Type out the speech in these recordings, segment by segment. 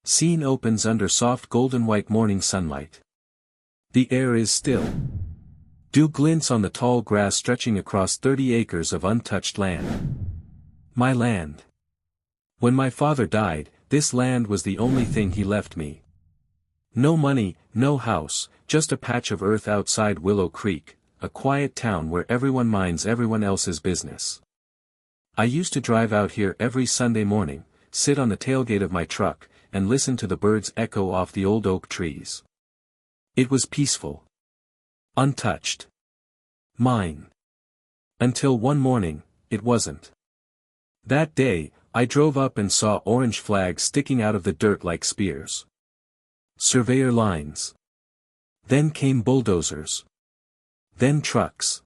Scene opens under soft golden-white morning sunlight. The air is still. Dew glints on the tall grass stretching across 30 acres of untouched land. My land. When my father died, this land was the only thing he left me. No money, no house, just a patch of earth outside Willow Creek, a quiet town where everyone minds everyone else's business. I used to drive out here every Sunday morning, sit on the tailgate of my truck, and listen to the birds echo off the old oak trees. It was peaceful. Untouched. Mine. Until one morning, it wasn't. That day, I drove up and saw orange flags sticking out of the dirt like spears. Surveyor lines. Then came bulldozers. Then trucks.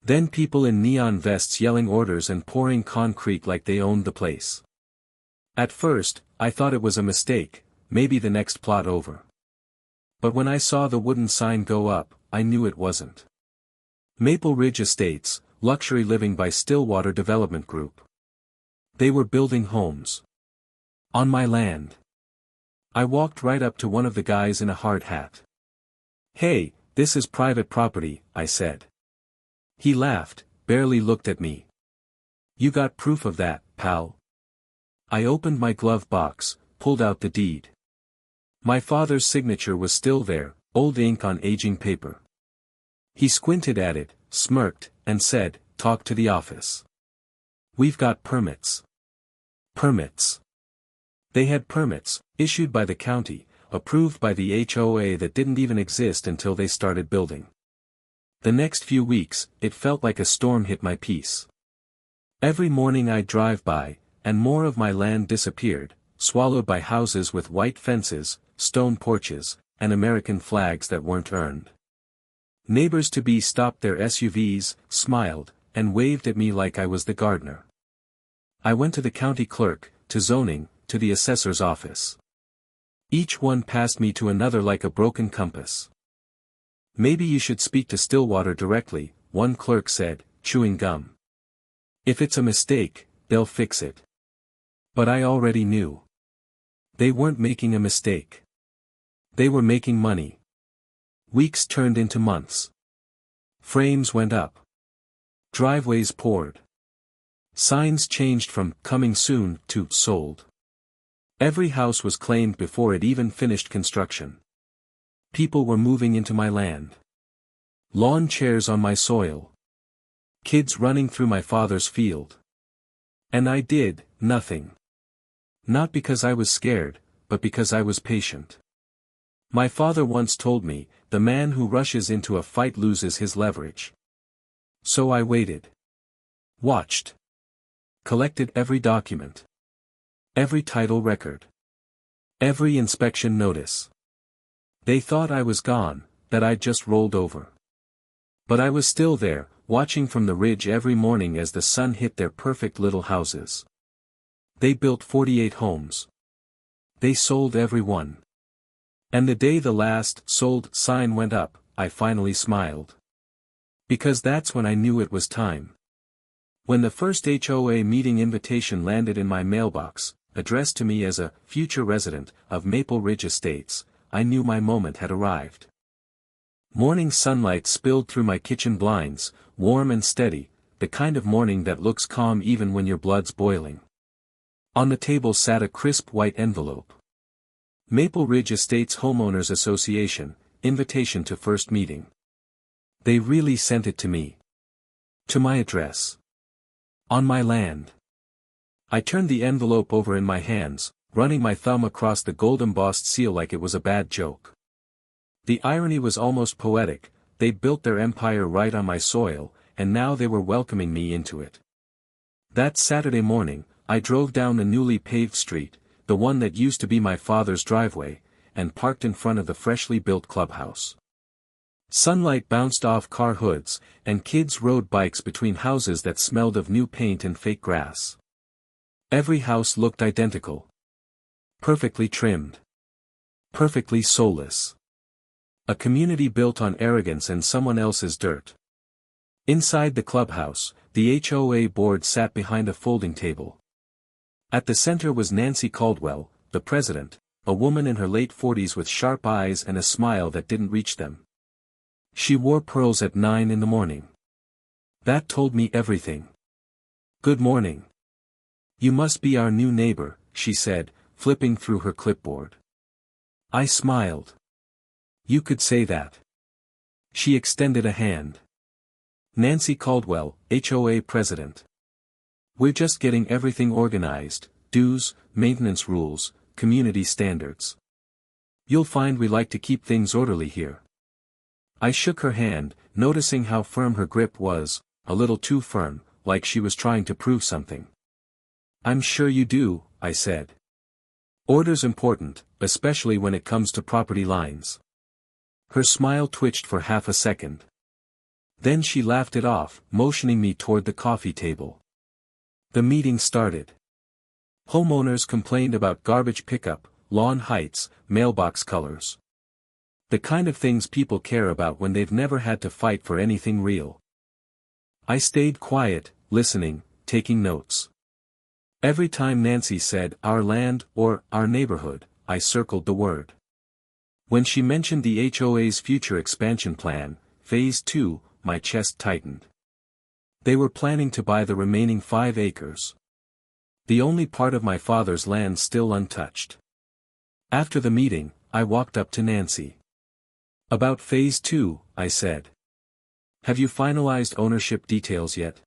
Then people in neon vests yelling orders and pouring concrete like they owned the place. At first, I thought it was a mistake, maybe the next plot over. But when I saw the wooden sign go up, I knew it wasn't. Maple Ridge Estates, luxury living by Stillwater Development Group. They were building homes. On my land. I walked right up to one of the guys in a hard hat. "Hey, this is private property," I said. He laughed, barely looked at me. "You got proof of that, pal?" I opened my glove box, pulled out the deed. My father's signature was still there, old ink on aging paper. He squinted at it, smirked, and said, "Talk to the office. We've got permits." Permits. They had permits, issued by the county, approved by the HOA that didn't even exist until they started building. The next few weeks, it felt like a storm hit my peace. Every morning I'd drive by, and more of my land disappeared, swallowed by houses with white fences, stone porches, and American flags that weren't earned. Neighbors-to-be stopped their SUVs, smiled, and waved at me like I was the gardener. I went to the county clerk, to zoning, to the assessor's office. Each one passed me to another like a broken compass. "Maybe you should speak to Stillwater directly," one clerk said, chewing gum. "If it's a mistake, they'll fix it." But I already knew. They weren't making a mistake. They were making money. Weeks turned into months. Frames went up. Driveways poured. Signs changed from "coming soon" to "sold." Every house was claimed before it even finished construction. People were moving into my land. Lawn chairs on my soil. Kids running through my father's field. And I did nothing. Not because I was scared, but because I was patient. My father once told me, the man who rushes into a fight loses his leverage. So I waited. Watched. Collected every document. Every title record. Every inspection notice. They thought I was gone, that I'd just rolled over. But I was still there, watching from the ridge every morning as the sun hit their perfect little houses. They built 48 homes. They sold every one. And the day the last "sold" sign went up, I finally smiled. Because that's when I knew it was time. When the first HOA meeting invitation landed in my mailbox, addressed to me as a future resident of Maple Ridge Estates, I knew my moment had arrived. Morning sunlight spilled through my kitchen blinds, warm and steady, the kind of morning that looks calm even when your blood's boiling. On the table sat a crisp white envelope. Maple Ridge Estates Homeowners Association, invitation to first meeting. They really sent it to me. To my address. On my land. I turned the envelope over in my hands, running my thumb across the gold-embossed seal like it was a bad joke. The irony was almost poetic. They'd built their empire right on my soil, and now they were welcoming me into it. That Saturday morning, I drove down the newly paved street, the one that used to be my father's driveway, and parked in front of the freshly built clubhouse. Sunlight bounced off car hoods, and kids rode bikes between houses that smelled of new paint and fake grass. Every house looked identical. Perfectly trimmed. Perfectly soulless. A community built on arrogance and someone else's dirt. Inside the clubhouse, the HOA board sat behind a folding table. At the center was Nancy Caldwell, the president, a woman in her late 40s with sharp eyes and a smile that didn't reach them. She wore pearls at 9 in the morning. That told me everything. "Good morning. You must be our new neighbor," she said, flipping through her clipboard. I smiled. "You could say that." She extended a hand. "Nancy Caldwell, HOA president. We're just getting everything organized, dues, maintenance rules, community standards. You'll find we like to keep things orderly here." I shook her hand, noticing how firm her grip was, a little too firm, like she was trying to prove something. "I'm sure you do," I said. "Order's important, especially when it comes to property lines." Her smile twitched for half a second. Then she laughed it off, motioning me toward the coffee table. The meeting started. Homeowners complained about garbage pickup, lawn heights, mailbox colors. The kind of things people care about when they've never had to fight for anything real. I stayed quiet, listening, taking notes. Every time Nancy said "our land" or "our neighborhood," I circled the word. When she mentioned the HOA's future expansion plan, Phase 2, my chest tightened. They were planning to buy the remaining 5 acres. The only part of my father's land still untouched. After the meeting, I walked up to Nancy. "About Phase 2, I said. "Have you finalized ownership details yet?"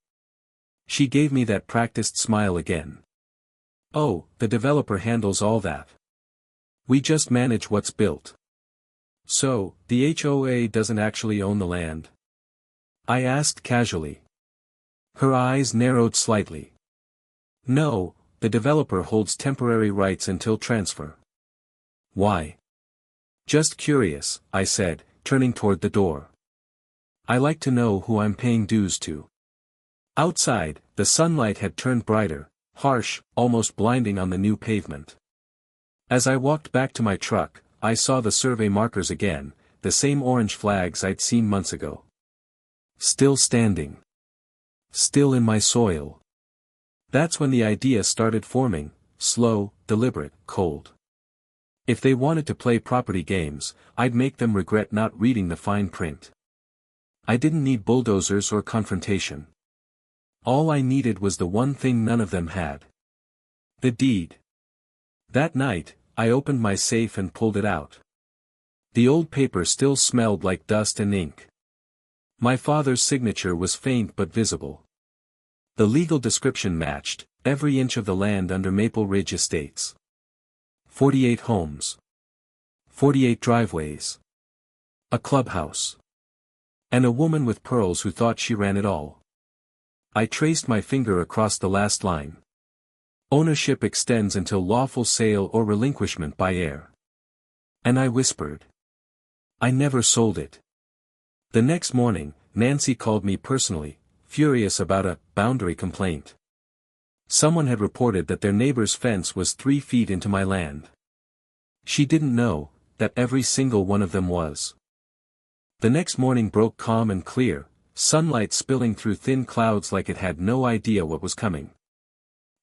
She gave me that practiced smile again. "Oh, the developer handles all that. We just manage what's built." "So, the HOA doesn't actually own the land?" I asked casually. Her eyes narrowed slightly. "No, the developer holds temporary rights until transfer." "Why?" "Just curious," I said, turning toward the door. "I like to know who I'm paying dues to." Outside, the sunlight had turned brighter, harsh, almost blinding on the new pavement. As I walked back to my truck, I saw the survey markers again, the same orange flags I'd seen months ago. Still standing. Still in my soil. That's when the idea started forming, slow, deliberate, cold. If they wanted to play property games, I'd make them regret not reading the fine print. I didn't need bulldozers or confrontation. All I needed was the one thing none of them had. The deed. That night, I opened my safe and pulled it out. The old paper still smelled like dust and ink. My father's signature was faint but visible. The legal description matched, every inch of the land under Maple Ridge Estates. 48 homes. 48 driveways. A clubhouse. And a woman with pearls who thought she ran it all. I traced my finger across the last line. Ownership extends until lawful sale or relinquishment by heir. And I whispered. I never sold it. The next morning, Nancy called me personally, furious about a boundary complaint. Someone had reported that their neighbor's fence was 3 feet into my land. She didn't know that every single one of them was. The next morning broke calm and clear, sunlight spilling through thin clouds like it had no idea what was coming.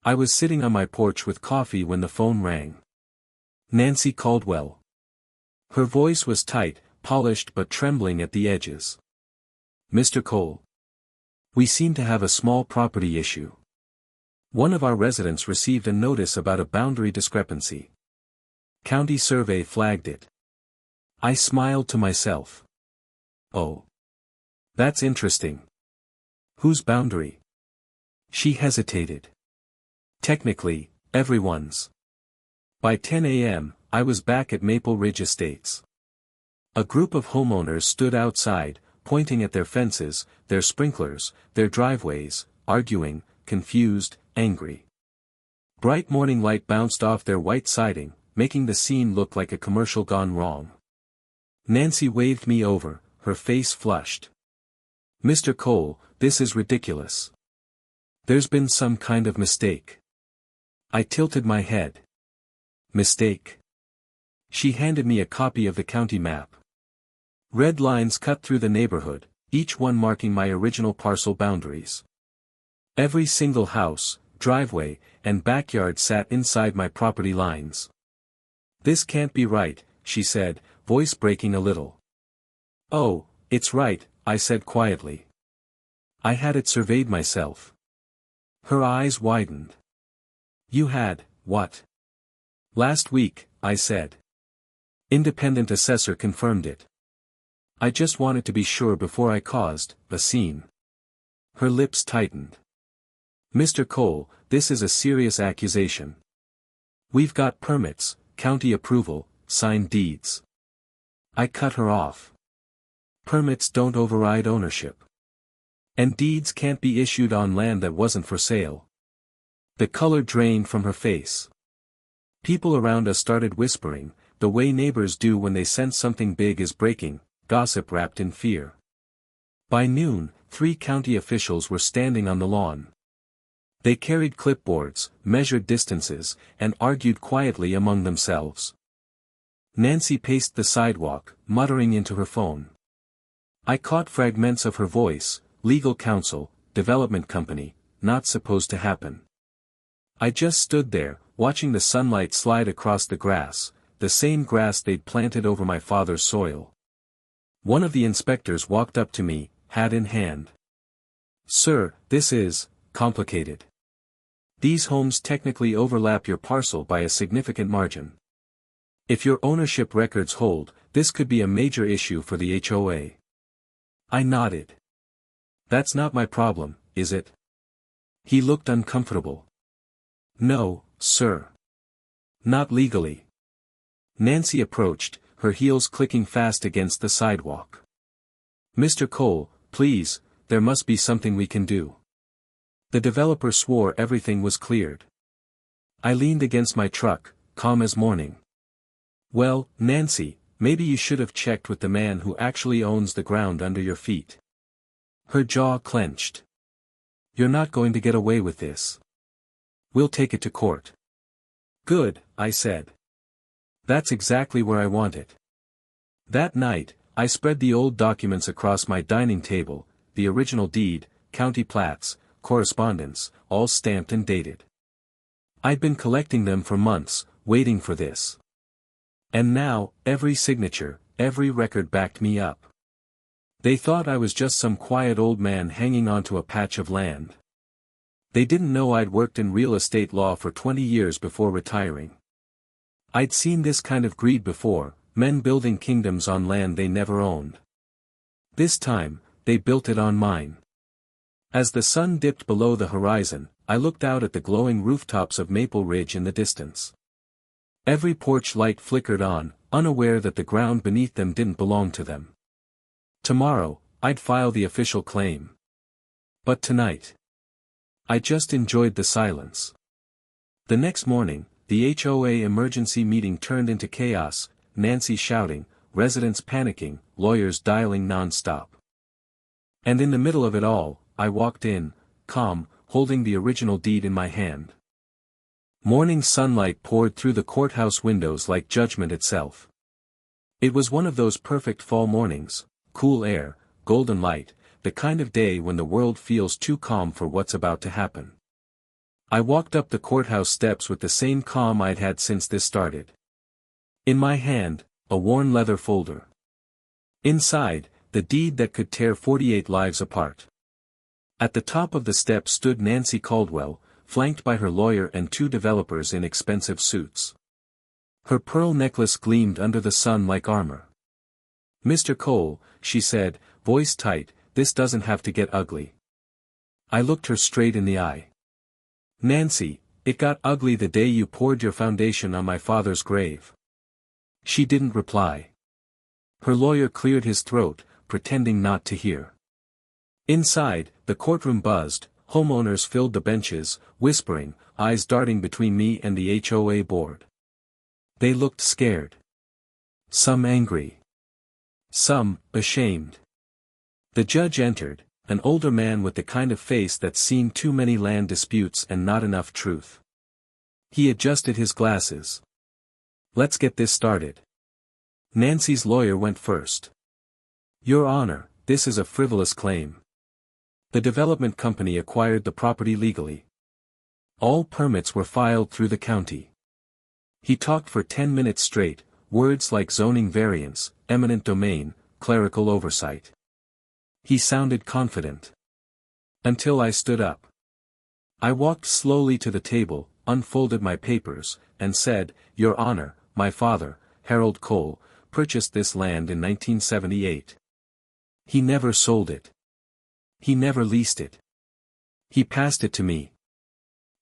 I was sitting on my porch with coffee when the phone rang. Nancy Caldwell. Her voice was tight, polished but trembling at the edges. "Mr. Cole. We seem to have a small property issue. One of our residents received a notice about a boundary discrepancy. County survey flagged it." I smiled to myself. "Oh. That's interesting. Whose boundary?" She hesitated. "Technically, everyone's." By 10 a.m., I was back at Maple Ridge Estates. A group of homeowners stood outside, pointing at their fences, their sprinklers, their driveways, arguing, confused, angry. Bright morning light bounced off their white siding, making the scene look like a commercial gone wrong. Nancy waved me over, her face flushed. "Mr. Cole, this is ridiculous. There's been some kind of mistake." I tilted my head. "Mistake?" She handed me a copy of the county map. Red lines cut through the neighborhood, each one marking my original parcel boundaries. Every single house, driveway, and backyard sat inside my property lines. "This can't be right," she said, voice breaking a little. "Oh, it's right," I said quietly. "I had it surveyed myself." Her eyes widened. "You had, what?" "Last week," I said. "Independent assessor confirmed it. I just wanted to be sure before I caused a scene." Her lips tightened. "Mr. Cole, this is a serious accusation. We've got permits, county approval, signed deeds." I cut her off. "Permits don't override ownership. And deeds can't be issued on land that wasn't for sale." The color drained from her face. People around us started whispering, the way neighbors do when they sense something big is breaking, gossip wrapped in fear. By noon, 3 county officials were standing on the lawn. They carried clipboards, measured distances, and argued quietly among themselves. Nancy paced the sidewalk, muttering into her phone. I caught fragments of her voice: legal counsel, development company, not supposed to happen. I just stood there, watching the sunlight slide across the grass, the same grass they'd planted over my father's soil. One of the inspectors walked up to me, hat in hand. "Sir, this is complicated. These homes technically overlap your parcel by a significant margin. If your ownership records hold, this could be a major issue for the HOA." I nodded. "That's not my problem, is it?" He looked uncomfortable. "No, sir. Not legally." Nancy approached, her heels clicking fast against the sidewalk. "Mr. Cole, please, there must be something we can do." The developer swore everything was cleared. I leaned against my truck, calm as morning. "Well, Nancy, maybe you should have checked with the man who actually owns the ground under your feet." Her jaw clenched. "You're not going to get away with this. We'll take it to court." "Good," I said. "That's exactly where I want it." That night, I spread the old documents across my dining table, the original deed, county plats, correspondence, all stamped and dated. I'd been collecting them for months, waiting for this. And now, every signature, every record backed me up. They thought I was just some quiet old man hanging onto a patch of land. They didn't know I'd worked in real estate law for 20 years before retiring. I'd seen this kind of greed before, men building kingdoms on land they never owned. This time, they built it on mine. As the sun dipped below the horizon, I looked out at the glowing rooftops of Maple Ridge in the distance. Every porch light flickered on, unaware that the ground beneath them didn't belong to them. Tomorrow, I'd file the official claim. But tonight, I just enjoyed the silence. The next morning, the HOA emergency meeting turned into chaos, Nancy shouting, residents panicking, lawyers dialing non-stop. And in the middle of it all, I walked in, calm, holding the original deed in my hand. Morning sunlight poured through the courthouse windows like judgment itself. It was one of those perfect fall mornings, cool air, golden light, the kind of day when the world feels too calm for what's about to happen. I walked up the courthouse steps with the same calm I'd had since this started. In my hand, a worn leather folder. Inside, the deed that could tear 48 lives apart. At the top of the steps stood Nancy Caldwell, flanked by her lawyer and 2 developers in expensive suits. Her pearl necklace gleamed under the sun like armor. "Mr. Cole," she said, voice tight, "this doesn't have to get ugly." I looked her straight in the eye. "Nancy, it got ugly the day you poured your foundation on my father's grave." She didn't reply. Her lawyer cleared his throat, pretending not to hear. Inside, the courtroom buzzed, homeowners filled the benches, whispering, eyes darting between me and the HOA board. They looked scared. Some angry. Some, ashamed. The judge entered, an older man with the kind of face that's seen too many land disputes and not enough truth. He adjusted his glasses. "Let's get this started." Nancy's lawyer went first. "Your Honor, this is a frivolous claim. The development company acquired the property legally. All permits were filed through the county. He talked for 10 minutes straight, words like zoning variance, eminent domain, clerical oversight. He sounded confident. Until I stood up. I walked slowly to the table, unfolded my papers, and said, "Your Honor, my father, Harold Cole, purchased this land in 1978. He never sold it. He never leased it. He passed it to me."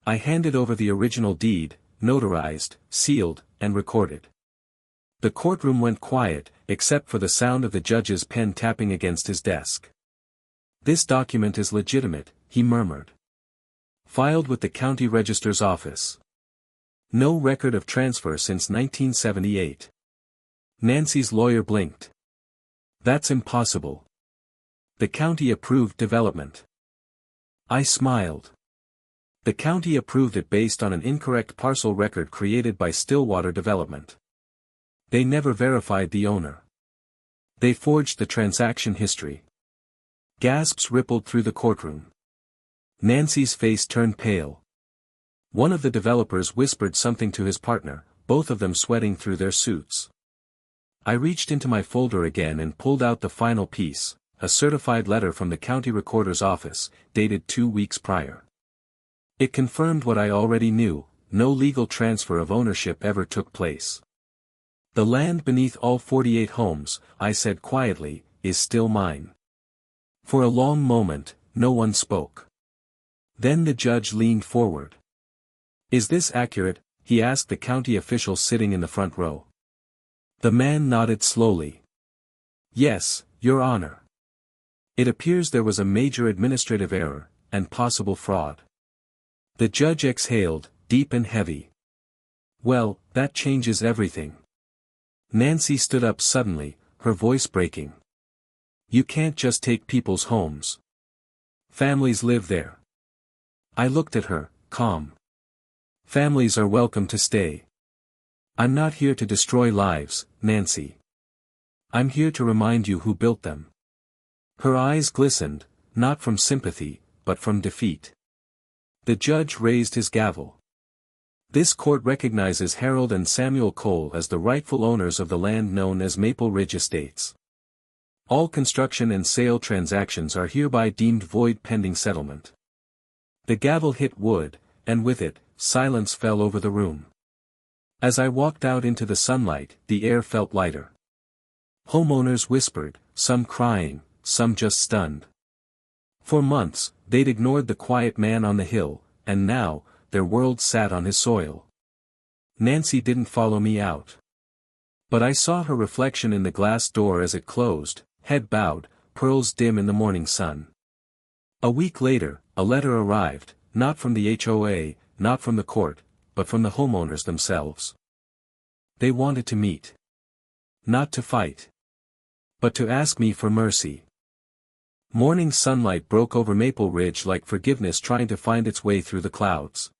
I handed over the original deed, notarized, sealed, and recorded. The courtroom went quiet, except for the sound of the judge's pen tapping against his desk. "This document is legitimate," he murmured. "Filed with the county register's office. No record of transfer since 1978. Nancy's lawyer blinked. "That's impossible. The county approved development." I smiled. "The county approved it based on an incorrect parcel record created by Stillwater Development. They never verified the owner. They forged the transaction history." Gasps rippled through the courtroom. Nancy's face turned pale. One of the developers whispered something to his partner, both of them sweating through their suits. I reached into my folder again and pulled out the final piece, a certified letter from the county recorder's office, dated 2 weeks prior. It confirmed what I already knew: no legal transfer of ownership ever took place. "The land beneath all 48 homes," I said quietly, "is still mine." For a long moment, no one spoke. Then the judge leaned forward. "Is this accurate?" he asked the county official sitting in the front row. The man nodded slowly. "Yes, Your Honor. It appears there was a major administrative error, and possible fraud." The judge exhaled, deep and heavy. "Well, that changes everything." Nancy stood up suddenly, her voice breaking. "You can't just take people's homes. Families live there." I looked at her, calm. "Families are welcome to stay. I'm not here to destroy lives, Nancy. I'm here to remind you who built them." Her eyes glistened, not from sympathy, but from defeat. The judge raised his gavel. "This court recognizes Harold and Samuel Cole as the rightful owners of the land known as Maple Ridge Estates. All construction and sale transactions are hereby deemed void pending settlement." The gavel hit wood, and with it, silence fell over the room. As I walked out into the sunlight, the air felt lighter. Homeowners whispered, some crying, some just stunned. For months, they'd ignored the quiet man on the hill, and now, their world sat on his soil. Nancy didn't follow me out. But I saw her reflection in the glass door as it closed, head bowed, pearls dim in the morning sun. A week later, a letter arrived, not from the HOA, not from the court, but from the homeowners themselves. They wanted to meet. Not to fight. But to ask me for mercy. Morning sunlight broke over Maple Ridge like forgiveness trying to find its way through the clouds.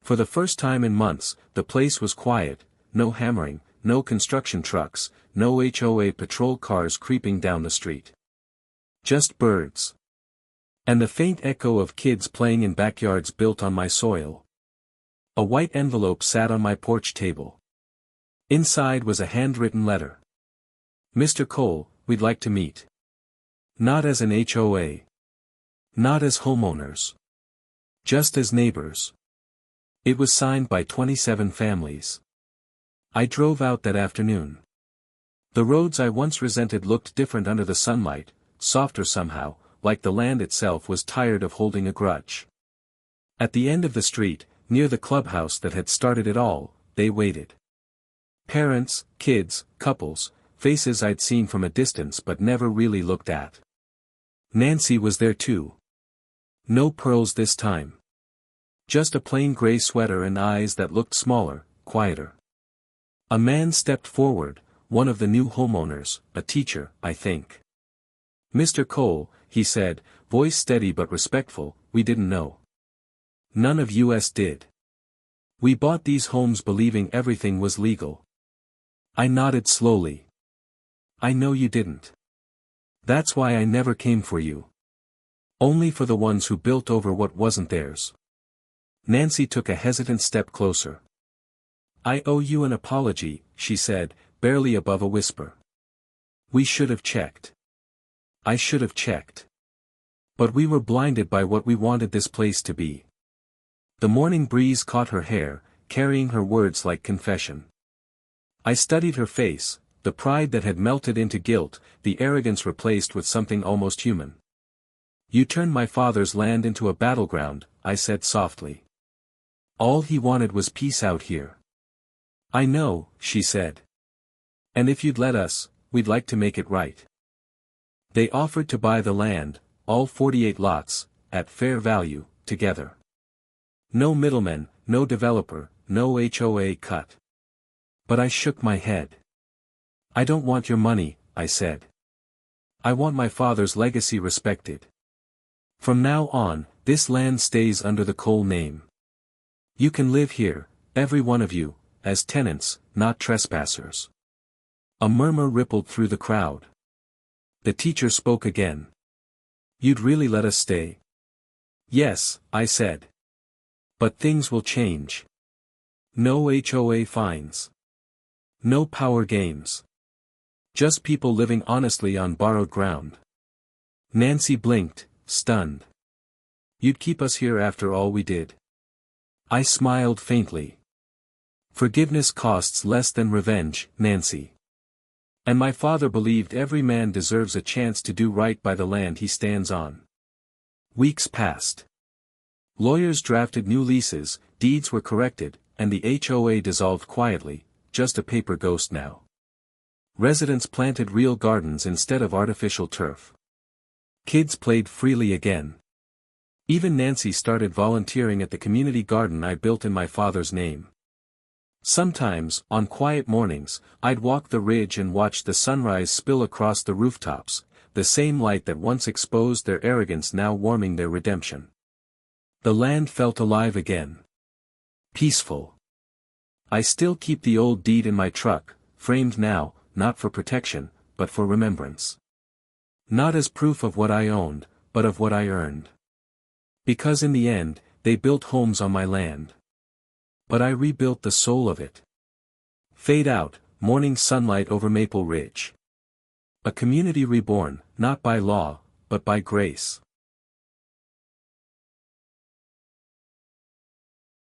For the first time in months, the place was quiet, no hammering, no construction trucks, no HOA patrol cars creeping down the street. Just birds. And the faint echo of kids playing in backyards built on my soil. A white envelope sat on my porch table. Inside was a handwritten letter. "Mr. Cole, we'd like to meet. Not as an HOA. Not as homeowners. Just as neighbors." It was signed by 27 families. I drove out that afternoon. The roads I once resented looked different under the sunlight, softer somehow, like the land itself was tired of holding a grudge. At the end of the street, near the clubhouse that had started it all, they waited. Parents, kids, couples, faces I'd seen from a distance but never really looked at. Nancy was there too. No pearls this time. Just a plain gray sweater and eyes that looked smaller, quieter. A man stepped forward, one of the new homeowners, a teacher, I think. "Mr. Cole," he said, voice steady but respectful, "we didn't know. None of us did. We bought these homes believing everything was legal." I nodded slowly. "I know you didn't. That's why I never came for you. Only for the ones who built over what wasn't theirs." Nancy took a hesitant step closer. I owe you an apology, she said, barely above a whisper. We should have checked. I should have checked. But we were blinded by what we wanted this place to be. The morning breeze caught her hair, carrying her words like confession. I studied her face, the pride that had melted into guilt, the arrogance replaced with something almost human. You turned my father's land into a battleground, I said softly. All he wanted was peace out here. I know, she said. And if you'd let us, we'd like to make it right. They offered to buy the land, all 48 lots, at fair value, together. No middleman, no developer, no HOA cut. But I shook my head. I don't want your money, I said. I want my father's legacy respected. From now on, this land stays under the Cole name. You can live here, every one of you, as tenants, not trespassers. A murmur rippled through the crowd. The teacher spoke again. You'd really let us stay? Yes, I said. But things will change. No HOA fines. No power games. Just people living honestly on borrowed ground. Nancy blinked, stunned. You'd keep us here after all we did? I smiled faintly. Forgiveness costs less than revenge, Nancy. And my father believed every man deserves a chance to do right by the land he stands on. Weeks passed. Lawyers drafted new leases, deeds were corrected, and the HOA dissolved quietly, just a paper ghost now. Residents planted real gardens instead of artificial turf. Kids played freely again. Even Nancy started volunteering at the community garden I built in my father's name. Sometimes, on quiet mornings, I'd walk the ridge and watch the sunrise spill across the rooftops, the same light that once exposed their arrogance now warming their redemption. The land felt alive again. Peaceful. I still keep the old deed in my truck, framed now, not for protection, but for remembrance. Not as proof of what I owned, but of what I earned. Because in the end, they built homes on my land. But I rebuilt the soul of it. Fade out, morning sunlight over Maple Ridge. A community reborn, not by law, but by grace.